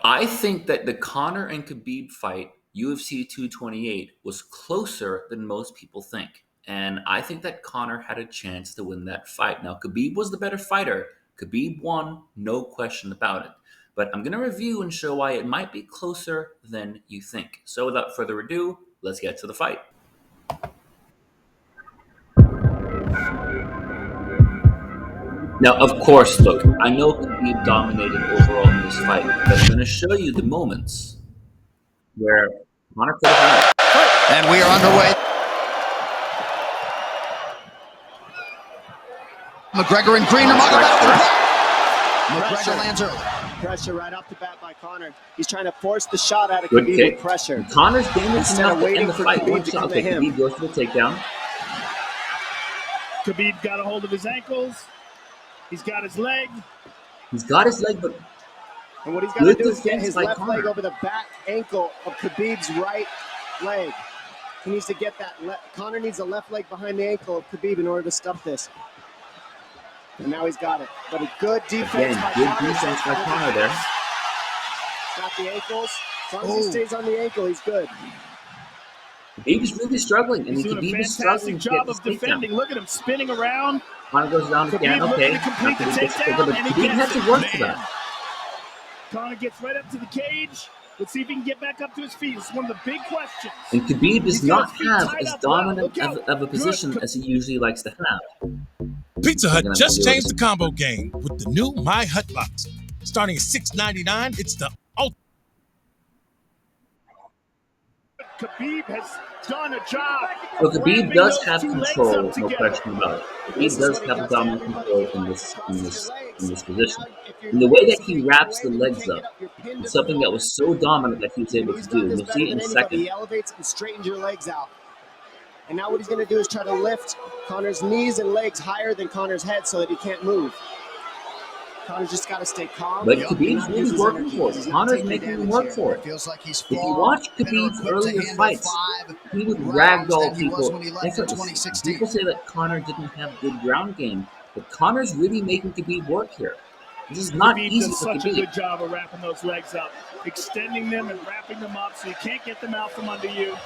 I think that the Conor and Khabib fight, UFC 228, was closer than most people think. And I think that Conor had a chance to win that fight. Now, Khabib was the better fighter. Khabib won, no question about it. But I'm going to review and show why it might be closer than you think. So, without further ado, let's get to the fight. Now, of course, look, I know Khabib dominated overall in this fight, but I'm going to show you the moments where Conor could have won. And we are underway. McGregor and Green are McGregor lands early. Pressure right off the bat by Conor. He's trying to force the shot out of Good Khabib kick. with pressure. Connor's damaged Instead enough of to waiting end the for fight. Khabib to come Okay, to him. Khabib goes for the takedown. Khabib got a hold of his ankles. He's got his leg. He's got his leg, but And what he's got to good do is get defense his by left leg Conor. over the back ankle of Khabib's right leg. He needs to get that. Conor needs a left leg behind the ankle of Khabib in order to stop this. And now he's got it. But a good defense Again, by good Conor. defense by Conor there. Got the ankles. As long as he stays on the ankle, he's good. Khabib's really struggling, and He's doing a Khabib is struggling fantastic to get job this of takedown. defending. Look at him spinning around. Conor goes down again. Khabib Okay, looking to complete the Khabib gets takedown, over, but and he Khabib gets has to it. work for that. Conor gets right up to the cage. Let's see if he can get back up to his feet. It's one of the big questions. And Khabib does He's got not his feet have tied as up well. dominant Look out. of a position Good. as he usually likes to have. Pizza Hut gonna just have to changed the combo game with the new My Hut box. Starting at $6.99, it's the ultimate. Khabib has done a job. So Khabib wrapping does those have two legs control, up no together. question about it. This Khabib is does what he have does a to dominant everybody. control He in this crosses your legs. position. Now, if your And the way legs that he can't wraps get the away, when you legs can't up get you're pinned to is the something that floor. was so dominant that he was And able to he's done do. this You'll better see it than in a anybody. second. He elevates and straightens your legs out. And now what he's going to do is try to lift Conor's knees and legs higher than Conor's head so that he can't move. Conor's just got to stay calm. But and Khabib's not use really his working energy for because it. he's not Connor's taking making him damage work here. for it. Feels like he's If you far watch better Khabib's equipped to earlier handle fights, 5 he would rounds ragdoll than he was people when he left in effortlessly. 2016. People say that Conor didn't have good ground game, but Conor's really making Khabib work here. This is not Khabib easy does for such a Khabib. good job of wrapping those legs up, extending them and wrapping them up so you can't get them out from under you.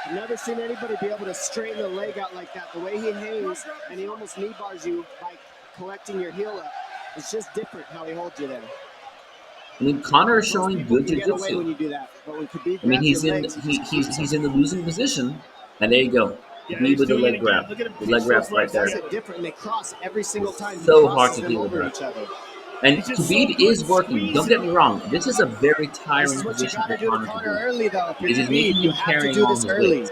I've never seen anybody be able to straighten the leg out like that. The way he hangs and he almost knee bars you by collecting your heel up. It's just different how he holds you there. I mean, Conor is Most showing people good can get away when jiu-jitsu. you do that, but when Khabib I mean, grabs he's your in legs, he just keeps he's them. in the losing position, and there you go. Yeah, Khabib he's with the doing it leg again. grab. Look at him The leg pinch grab's those right legs there. That's it different. They cross every single time. He So hard crosses to them deal with over that. each other. And He's just so Khabib good is working. Don't get me wrong. This is a very This tiring is what you position got for to do to Conor to Conor be. early, though. If you're It is making Khabib, you him have to carrying do all this his early. weight.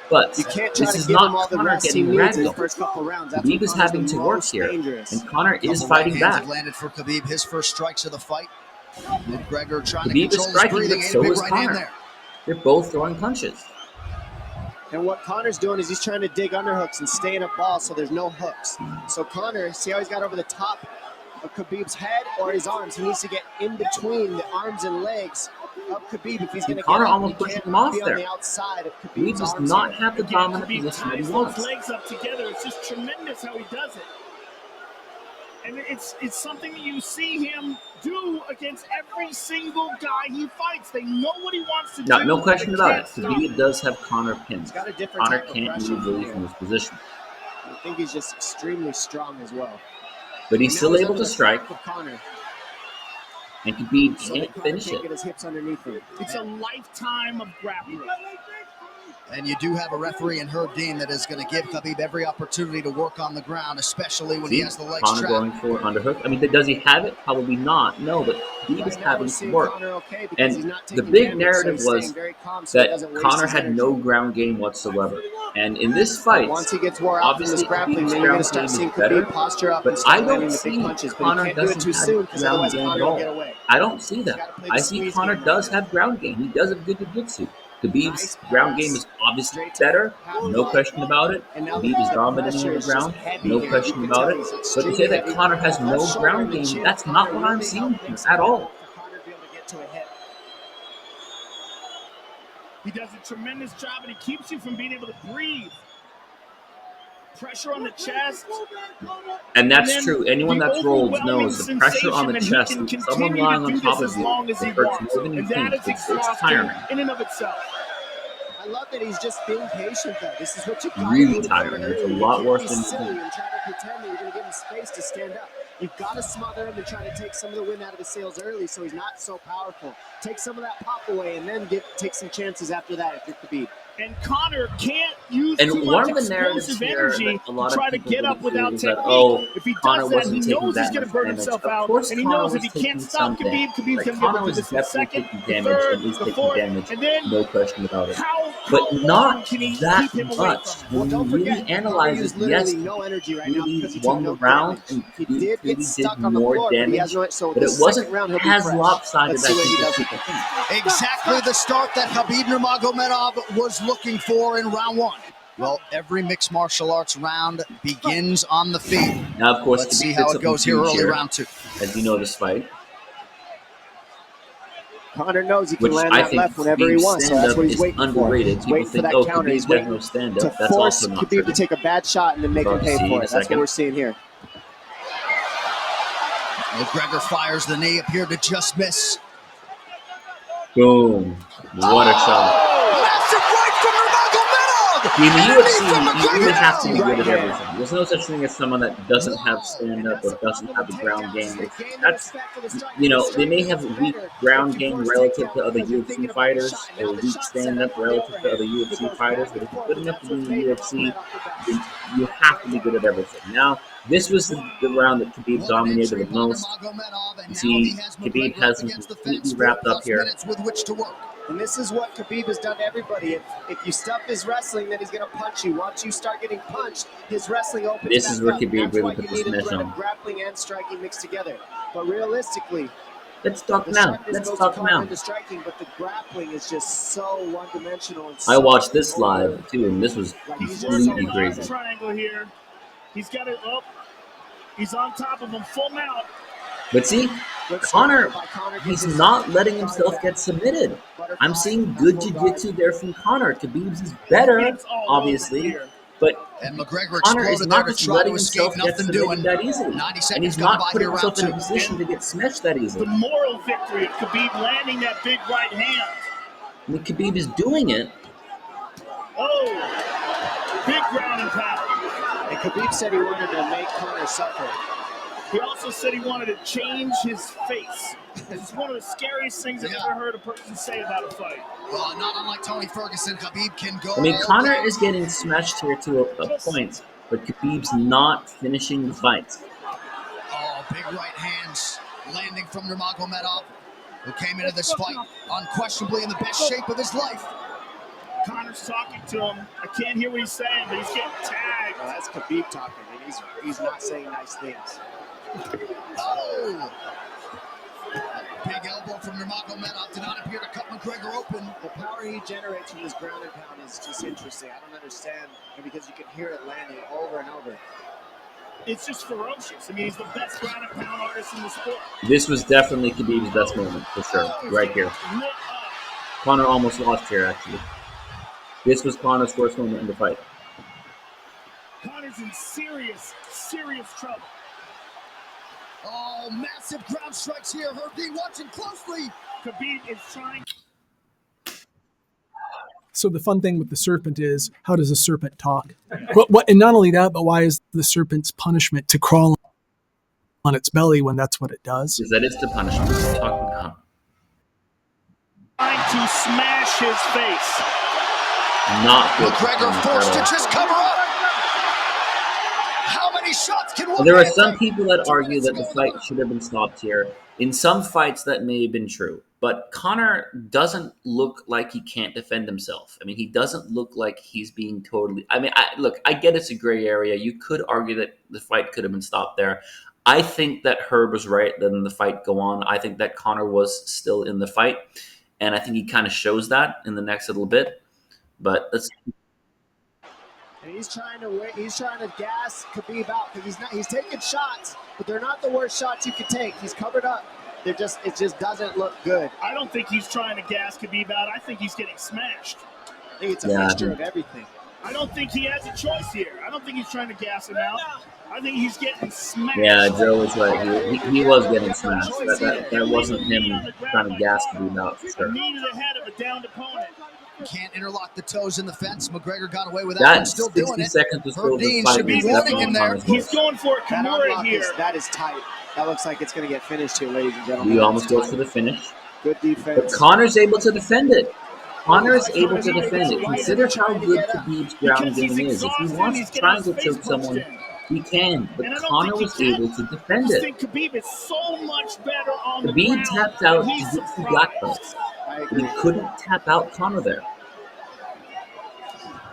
But You can't try this to is give him not all the Conor rest he getting needs in the ragdolled. first couple rounds. That's Khabib when is Conor's having the to work most here, dangerous. and Conor is Couple right fighting hands back. have landed for Khabib. His first strikes of the fight. McGregor trying to Khabib is control his striking, breathing. but Ate a so big is right hand Conor. there. They're both throwing punches. And what Conor's doing is he's trying to dig underhooks and stay in a ball so there's no hooks. So Conor, see how he's got over the top of Khabib's head or his arms? He needs to get in between the arms and legs of Khabib if he's going to get Conor up. almost He pushing can't him off be there. on the outside of Khabib Khabib's does arms not here. have the Again, dominant Khabib position that he ties those wants. legs up together. It's just tremendous how he does it. And it's something that you see him do against every single guy he fights. They know what he wants to do. No question but about they it. can't stop Khabib him. does have Conor pinned. He's got a different Conor type of can't pressure move from really here. from his position. I think he's just extremely strong as well. But he's And now still he's able under to the strike, back of Conor, and Khabib so can't that Conor finish can't it. get his hips underneath him. It's a lifetime of grappling. And you do have a referee in Herb Dean that is going to give Khabib every opportunity to work on the ground, especially when he See, has the legs Conor trapped. going for underhook. I mean, does he have it? Probably not. No, but Khabib is Right now we're having to seeing work. Conor okay because he's And not the taking big damage, so narrative he's staying was very calm so he that doesn't waste Conor his had energy. no ground game whatsoever. And in this fight, Once he gets wore out from this obviously grappling, Khabib's then you're going to ground game start is seeing better. Khabib posture up But and start I landing don't the big see punches. But Conor he can't do it doesn't too have soon because ground otherwise game at Conor will all. get away. I don't see He's that. got to play I the see squeeze Conor game does right now. have ground game. He does have good jiu-jitsu. Khabib's Nice ground pass, game is obviously straight to better, half no guard. question about it. And now Khabib is the dominating pressure on the is just ground, heavy no here. You question can about tell it. he's But to extremely say that heavy. Conor has That no left shoulder ground and the game, chin that's of not Conor what I'm really seeing help here makes at it all. difficult for Conor to be able to get to a hit. He does a tremendous job, and he keeps you from being able to breathe. pressure on the chest. And that's then true. Anyone the that's rolled overwhelming knows the pressure on sensation the that he chest, can someone continue lying to on do top this of as you, long as it he hurts wants. more than you And think. that is It's exhausting tiring. in and of itself. I love that he's just being patient, though. This is what you got to Really do to tiring. Conor It's a early. lot You worse can't be than you silly think. and try to pretend that you're going to give him space to stand up. You've got to smother him and try to take some of the wind out of his sails early so he's not so powerful. Take some of that pop away and then take some chances after that if you're Khabib. And Conor can't use And too one much of the narratives explosive here that energy a to lot of try to people get up believe without is that, technique. If he Conor does that, he wasn't taking knows he's that going much to burn damage. himself Of out, course, and he Conor knows if was he can't taking stop some damage. Khabib, Khabib's Like, going to be able Conor to do was this the definitely second, taking the damage third, and is the taking fourth, damage, and then no question about it. how But long not can he that keep him away much. from him? Well, When don't you really forget, Conor analyze it, used yes, literally no energy right now because he Khabib took won the no round damage. and He Khabib did get clearly did stuck on the more floor, but he has damage, no. So but the it wasn't second round he'll be as fresh. lopsided Let's as see what he people does. think. Exactly the start that Khabib Nurmagomedov was looking for in round one. Well, every mixed martial arts round begins on the feet. Now, of course, Let's Khabib see did how it something goes here huge early here, round two. as you know this fight, Conor knows he can which land I that think left whenever he Khabib's wants, so that's stand-up what he's is waiting for. underrated. He's People waiting for think, that oh, counter. He's Khabib has waiting no to stand-up. That's force also not Khabib true. to take a bad shot and then make him About to pay see for in a it. That's what second. we're seeing here. McGregor fires the knee, appeared to just miss. Boom. What a shot. Massive right from Nurmagomedov! In the And a knee from UFC, you really have to be McGregor! good Right at hand. everything. There's no such thing as someone that doesn't have And stand-up that's or the doesn't problem have with a ground takedowns is game. they gain the That's, respect of the striker. you The know, they may striking have gets weak better ground if you game force relative takedown to other because you're UFC thinking about the fighters shot. And or now the weak shot's set up stand-up on the relative to overhand. other He UFC goes fighters, back but and if you're forth, good and enough to that's be what's in the made UFC, Nurmagomedov the then best. you have to be good at everything. Now, this was the round that Khabib What an dominated entry the by most. Nurmagomedov, and You now he see, has Khabib McGregor up has him against the fence. completely 4+ wrapped up here. minutes with which to work. And this is what Khabib has done to everybody. If you stuff his wrestling, then he's going to punch you. Once you start getting punched, his wrestling opens This back is where up. And Khabib that's really why put you the need a smash threat on of him. grappling and striking mixed together. But realistically, Let's talk the now. sharpness Let's goes to talk Conor now. in the striking, but the grappling is just so one-dimensional and I so watched this over. live too, and this was Like He's he's just so working completely the much arm crazy. better. triangle here. He's got it up. He's on top of him, full mount. But see, Good Conor, striking by Conor. Gets he's his not letting guard himself back. get submitted. I'm Butterfly, seeing not good full guard. jiu-jitsu there from Conor. Khabib's is better, Khabib's all over him obviously, here. but And McGregor Conor is exploded there not to just try letting to escape. himself get Nothing submitted doing. that easily. 90 And seconds he's gone not by putting here, round himself in a two. position to get smashed that The easily. moral victory of Khabib landing that big right hand. I mean, Khabib is doing it. Oh, big ground and pound. And Khabib said he wanted to make Conor suffer. He also said he wanted to change his face. It's one of the scariest things I've ever heard a person say about a fight. Well, not unlike Tony Ferguson, Khabib can go I mean, all Conor day. is getting smashed here to a point, but Khabib's not finishing the fight. Oh, big right hands landing from Nurmagomedov, who came into this fight unquestionably in the best shape of his life. Conor's talking to him. I can't hear what he's saying, but he's getting tagged. Well, that's Khabib talking, and he's not saying nice things. Oh! Big elbow from Nurmagomedov did not appear to cut McGregor open. The power he generates from this ground and pound is just interesting. I don't understand, because you can hear it landing over and over. It's just ferocious. I mean, he's the best ground and pound artist in the sport. This was definitely Khabib's best moment, for sure, right here. Lit up. Conor almost lost here, actually. This was Conor's worst moment in the fight. Conor's in serious, serious trouble. Oh, massive ground strikes here. Herb watching closely. Khabib is trying. So the fun thing with the serpent is, how does a serpent talk? What? And not only that, but why is the serpent's punishment to crawl on its belly when that's what it does? Is that it's the punishment. Talking about. Trying to smash his face. Not good. McGregor forced to just cover up. How many shots can one There are man some take? people that 2 argue minutes that the ago in fight round. should have been stopped here. In some fights, that may have been true. But Conor doesn't look like he can't defend himself. I mean, he doesn't look like he's being totally... I mean, look, I get it's a gray area. You could argue that the fight could have been stopped there. I think that Herb was right, then the fight go on. I think that Conor was still in the fight. And I think he kind of shows that in the next little bit. But let's... And he's trying to gas Khabib out because he's taking shots, but they're not the worst shots you could take. He's covered up. It just doesn't look good. I don't think he's trying to gas Khabib out. I think he's getting smashed. I think it's a Yeah, mixture of everything. I don't think he has a choice here. I don't think he's trying to gas him out. I think he's getting smashed. Yeah, Joe was right. He was getting no smashed. choice either. That wasn't Illegal knee him on the trying ground to by gas Conor. Khabib out for A sure. knee to the head of a downed opponent. Can't interlock the toes in the fence. McGregor got away with that one, That still doing 60 it. seconds or so Herb of the Dean fight should be was warning definitely him on there. Conor's He's voice. going for a That Kimura unlock here. that is tight. That looks like it's going to get finished here, ladies and gentlemen. He That's almost goes tight. for the finish. Good But defense. Connor's able to defend it. Connor is able to Connor's defend it. why isn't Consider he how trying to good get up? Khabib's ground Because he's game is. If he exhausted and wants he's to getting try his and go face choke punched someone, in. he can. But And I don't Connor think was he can. able to I defend just it. think Khabib is so much better on the Khabib ground, tapped and out he's jiu-jitsu black surprised. belts. I But he agree. couldn't tap out Connor there.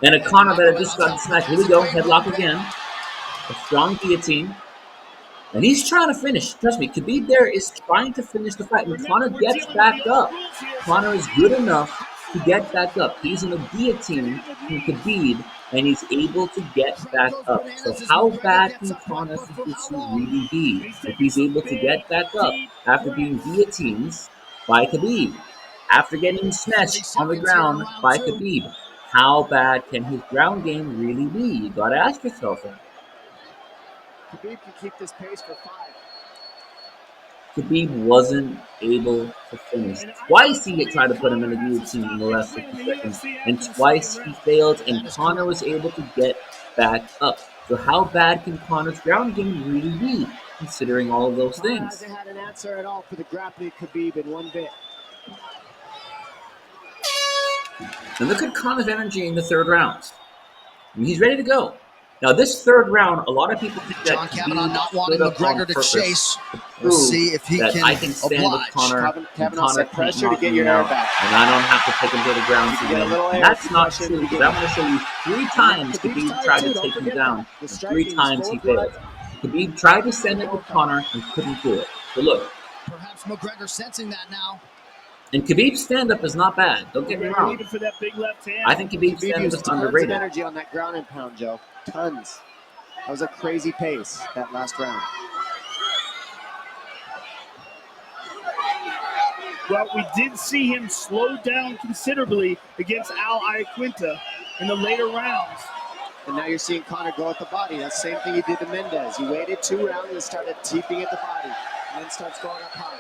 And a Connor that had just gotten smacked. Here we go. Headlock again. A strong guillotine. And he's trying to finish. Trust me, Khabib there is trying to finish the fight. And Remember, Connor we're gets dealing with back the old up. rules here. Connor is good enough to get back up. He's in a guillotine from Khabib, and he's able to get back up. So how bad can Connor's jiu-jitsu really be if he's able to get back up after being guillotined by Khabib? After getting smashed on the ground by Khabib, how bad can his ground game really be? You gotta ask yourself that. Khabib can keep this pace for 5. Khabib wasn't able to finish. Twice he had tried to put him in the guillotine in the last 60 seconds, and twice he failed, and Conor was able to get back up. So how bad can Conor's ground game really be, considering all of those Conor things? hasn't had an answer at all for the grappling Khabib in one bit. And look at Conor's energy in the third round. I mean, he's ready to go. Now, this third round, a lot of people think that John Kavanaugh Khabib not stood wanting up on McGregor to purpose chase. to We'll prove see if he that can I can stand with oblige. Conor, and Kavanaugh Conor said can't pressure to knock get me your air out, back. and I don't have to take him to the ground You to can get a win. little And air that's if you not pressure in true, the because I'm beginning. going to show you 3 times Khabib's Khabib tired tried too, to don't take him forget down, that. The and 3 striking is times full he of blood. failed. Khabib tried to stand up with Conor and couldn't do it. So look, Perhaps McGregor sensing that now. and Khabib's stand-up is not bad. Don't get me McGregor wrong. needed for that big left hand. I think Khabib's Khabib stand-up used is tons of underrated. energy on that ground and pound, Joe. Tons. That was a crazy pace, that last round. Well, we did see him slow down considerably against Al Iaquinta in the later rounds. And now you're seeing Conor go at the body. That's the same thing he did to Mendez. He waited 2 rounds and started teeping at the body, and then starts going up high.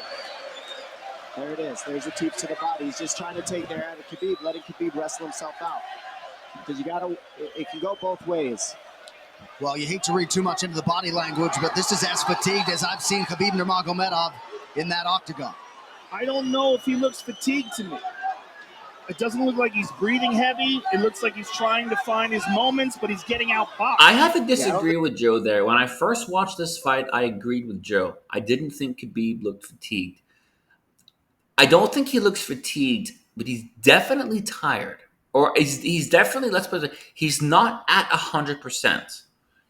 There it is. There's the teeps to the body. He's just trying to take there out of Khabib, letting Khabib wrestle himself out. Because it can go both ways. Well, you hate to read too much into the body language, but this is as fatigued as I've seen Khabib Nurmagomedov in that octagon. I don't know if he looks fatigued to me. It doesn't look like he's breathing heavy. It looks like he's trying to find his moments, but he's getting outboxed. I have to disagree with Joe there. When I first watched this fight, I agreed with Joe. I didn't think Khabib looked fatigued. I don't think he looks fatigued, but he's definitely tired. Or he's definitely, let's put it, he's not at 100%.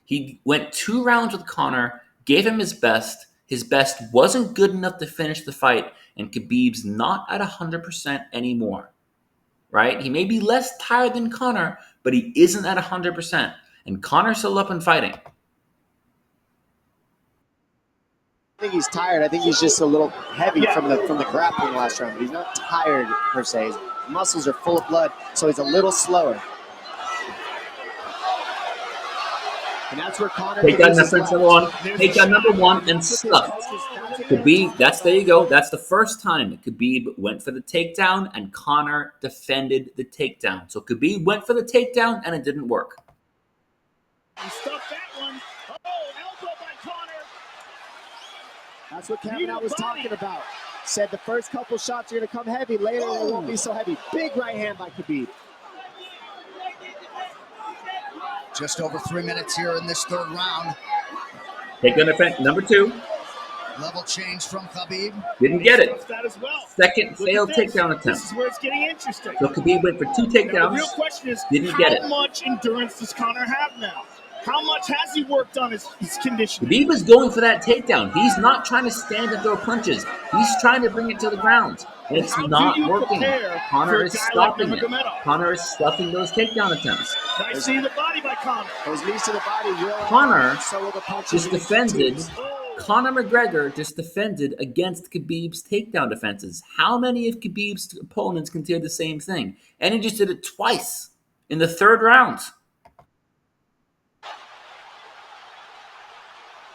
He went 2 rounds with Conor, gave him his best. His best wasn't good enough to finish the fight, and Khabib's not at 100% anymore. Right? He may be less tired than Conor, but he isn't at 100%. And Conor's still up and fighting. I think he's tired. I think he's just a little heavy from the grappling last round. But he's not tired per se. His muscles are full of blood, so he's a little slower. And that's where Conor Take can that use his reference left. number 1. Take that number 1 and stuff. Khabib, there you go. That's the first time Khabib went for the takedown and Conor defended the takedown. So Khabib went for the takedown and it didn't work. He stuffed that one. Oh, elbow by Conor. That's what Kavanaugh was talking about. Said the first couple shots are going to come heavy. Later, they won't be so heavy. Big right hand by Khabib. Just over 3 minutes here in this third round. Takedown defense number 2. Level change from Khabib. Didn't get it. Stuffed that as well. Second Look failed at this. takedown This attempt. is where it's getting interesting. So Khabib went for 2 Now, the takedowns. real question is, Didn't get it. how much endurance does Conor have now? How much has he worked on his conditioning? Khabib is going for that takedown. He's not trying to stand and throw punches. He's trying to bring it to the ground. And it's How not do you working. prepare for Conor a is guy like stopping it. Nurmagomedov? Conor is stuffing those takedown attempts. Nice seeing the body by Conor. Those knees to the body will Conor so will the punches just and the defended. teeps. Conor McGregor just defended against Khabib's takedown defenses. How many of Khabib's opponents can do the same thing? And he just did it twice in the third round.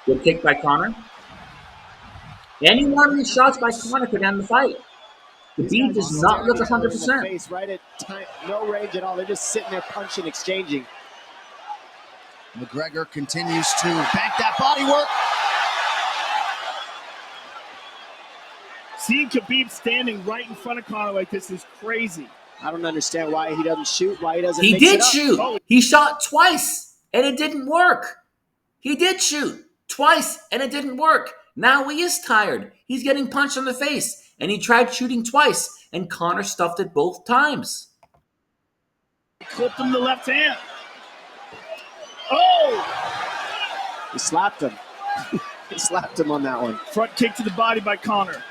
Good kick by Conor. Any one of these shots by Conor could end the fight. Khabib does not look 100%. Face right at time, no range at all. They're just sitting there punching, exchanging. McGregor continues to bank that body work. Seeing Khabib standing right in front of Conor like this is crazy. I don't understand why he doesn't shoot, why he doesn't He mix did it up. shoot. Oh. He shot twice, and it didn't work. He did shoot twice, and it didn't work. Now he is tired. He's getting punched in the face, and he tried shooting twice, and Conor stuffed it both times. He clipped him the left hand. Oh! He slapped him. He slapped him on that one. Front kick to the body by Conor.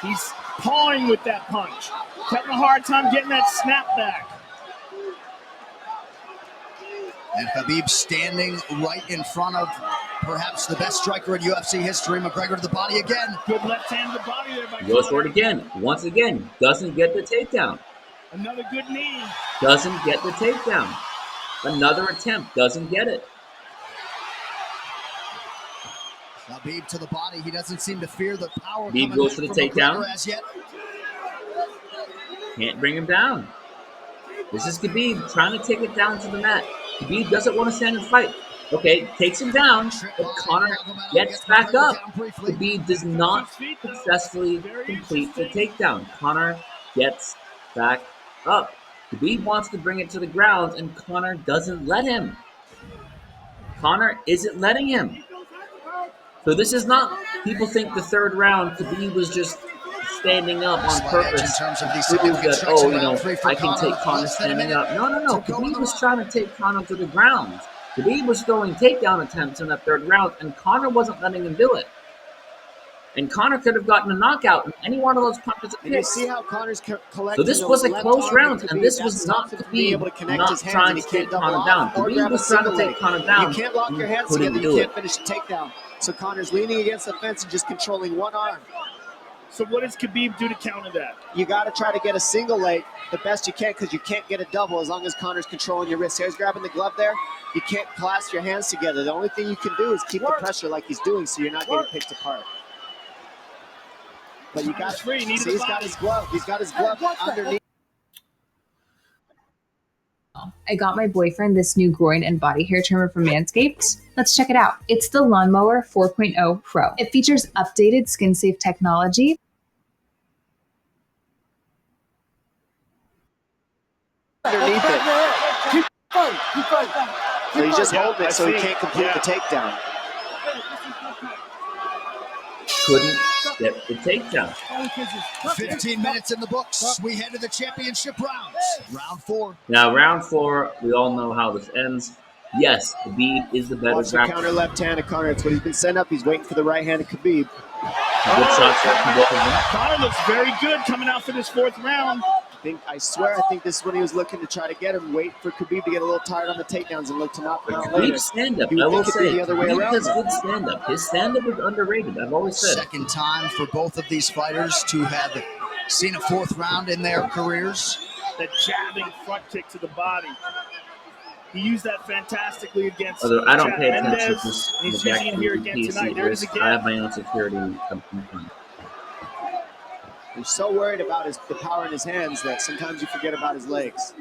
He's pawing with that punch. Having a hard time getting that snap back. And Khabib standing right in front of perhaps the best striker in UFC history. McGregor to the body again. Good left hand to the body there by Goes for Conor. it again. Once again, doesn't get the takedown. Another good knee. Doesn't get the takedown. Another attempt, doesn't get it. Khabib to the body. He doesn't seem to fear the power Khabib coming goes back for the from takedown. McGregor as yet. Can't bring him down. This is Khabib trying to take it down to the mat. Khabib doesn't want to stand and fight. Okay, takes him down, but Conor gets back up. Khabib does not successfully complete the takedown. Conor gets back up. Khabib wants to bring it to the ground, and Conor doesn't let him. Conor isn't letting him. So this is not, people think the third round, Khabib was just standing up on purpose in terms of these to prove that, significant oh, round three for I can take Conor. Conor Less than a standing minute up. No. to go in Khabib the was round. trying to take Conor to the ground. Khabib was throwing takedown attempts in that third round, and Conor wasn't letting him do it. And Conor could have gotten a knockout in any one of those punches. And you see how Connor's collecting. So this was a those close left round, arms and Khabib. this That was not stops him from being able Khabib to connect not his hands, trying and to he take can't double Conor off down. or Khabib grab a was trying to single take leg. Conor down. You can't lock your hands Couldn't together. do You can't it. finish a takedown. So Connor's leaning against the fence and just controlling one arm. So what does Khabib do to counter that? You got to try to get a single leg the best you can because you can't get a double as long as Connor's controlling your wrist. He's grabbing the glove there. You can't clasp your hands together. The only thing you can do is keep the pressure like he's doing so you're not getting picked apart. But you got free. see, he's got his glove. He's got his glove underneath. I got my boyfriend this new groin and body hair trimmer from Manscaped. Let's check it out. It's the Lawnmower 4.0 Pro. It features updated skin-safe technology. Underneath it. So he's just holding it so he can't complete the takedown. Couldn't get the takedown. 15 minutes in the books. We head to the championship rounds. Round 4. Now, round 4, we all know how this ends. Yes, Khabib is the better Watch the grappler. counter left hand of Conor. It's what he's been setting up. He's waiting for the right hand of Khabib. Good shots there from both of them. Conor looks very good coming out for this fourth round. I think this is when he was looking to try to get him. Wait for Khabib to get a little tired on the takedowns and look to knock him out later. Khabib's stand-up, You I would will think it'd be say, the other way Khabib around, has though. good stand-up. His stand-up is underrated, I've always said. Second time for both of these fighters to have seen a fourth round in their careers. The jabbing front kick to the body. He used that fantastically against Although I don't Chad pay attention Mendez, to this, and he's the using it here again PC tonight. There it is risk. again. I have my own security company. He's so worried about the power in his hands that sometimes you forget about his legs.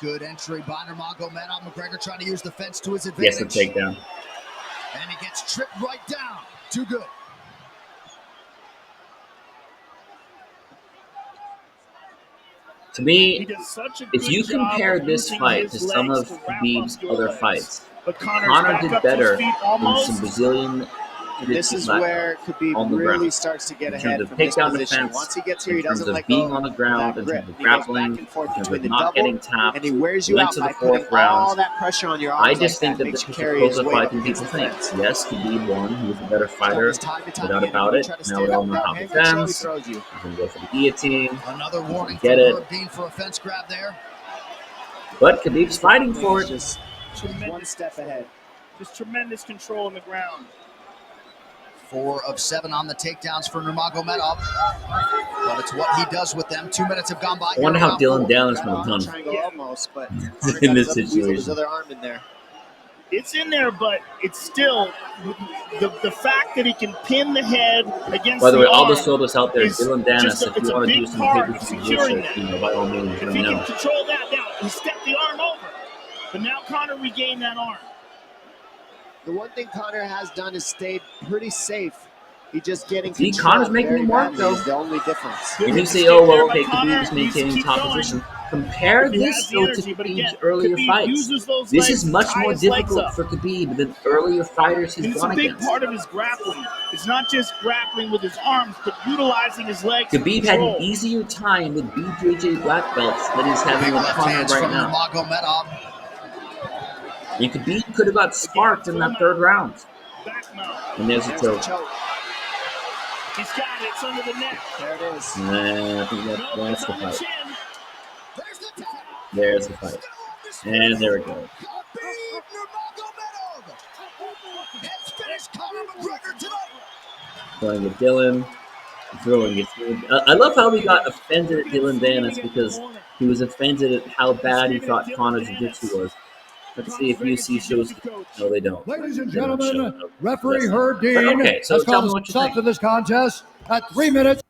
Good entry by Nurmagomedov. McGregor trying to use the fence to his Yes, advantage. the takedown. And he gets tripped right down. Too good. To He me, does such a if good you job compare of this using fight to his some legs of to wrap Khabib's up your other legs. fights, But Conor's Conor back did up to his better feet than almost. some Brazilian And this is jiu-jitsu where Khabib on the really ground. starts to get In terms ahead of from this takedown position. defense, Once he gets here, he in terms doesn't of let being go on the of ground, that in grip. terms of He goes grappling, back and forth in terms between of the not double, getting tapped. and he wears you Went out to the by fourth putting all round. that pressure on your I arms just like think that. that Makes this you was a carry his closer weight fight up than against people the think. fence. Yes, Khabib won. He was a better Done fighter, this time and time no doubt again. about You it. try to Now stand we all up know without how hand he control, he defends. throws you. He's going to go for the guillotine. Another warning Get from it. Herb Dean for a fence grab there. But Khabib's fighting for He's it. just one step ahead. Just tremendous control on the ground. 4 of 7 on the takedowns for Nurmagomedov. But it's what he does with them. 2 minutes have gone by. I wonder how Dylan Round Dallas would have done Triangle almost, but in this weasel his situation. other arm in there. It's in there, but it's still the fact that he can pin the head against By the way, all arm the sodas out there, is Dylan Dennis, just if it's you a want to do big some part of pay-per-view securing bullshit, that. by all means, let If me he know. can control that now, he stepped the arm over. But now Conor regained that arm. The one thing Conor has done is stayed pretty safe. He just getting See, control Conor's making very him work, badly though. is the only difference. You may say, Escape oh, there well, by okay, Conor. Khabib is Needs to maintaining keep top going. position. Compare If he this, has the though, to energy, but again, Khabib's earlier Khabib fights. uses those This legs is to much tie more his legs difficult up. for Khabib than earlier fighters he's And it's a gone big against. part of his grappling. It's not just grappling with his arms, but utilizing his legs for Khabib had an control. easier time with BJJ black belts than he's having Big with left Conor hands right from now. Nurmagomedov. And Khabib could have got sparked in that third round. Back mount. And there's a choke. He's got it. It's under the neck. There it is. I think No, that's it's the on the fight. chin. There's the tap. There's the fight. And there we go. Khabib Nurmagomedov has finished Conor McGregor tonight. Throwing at Dylan. Throwing at Dylan. I love how he got offended at Dylan Dennis because he was offended at how bad he thought Conor's jiu-jitsu was. Let's see if UC shows. No, they don't. Ladies and They don't show gentlemen, it. referee That's not- Herb Dean Okay, so has tell called me a what you stop think. to this contest at 3 minutes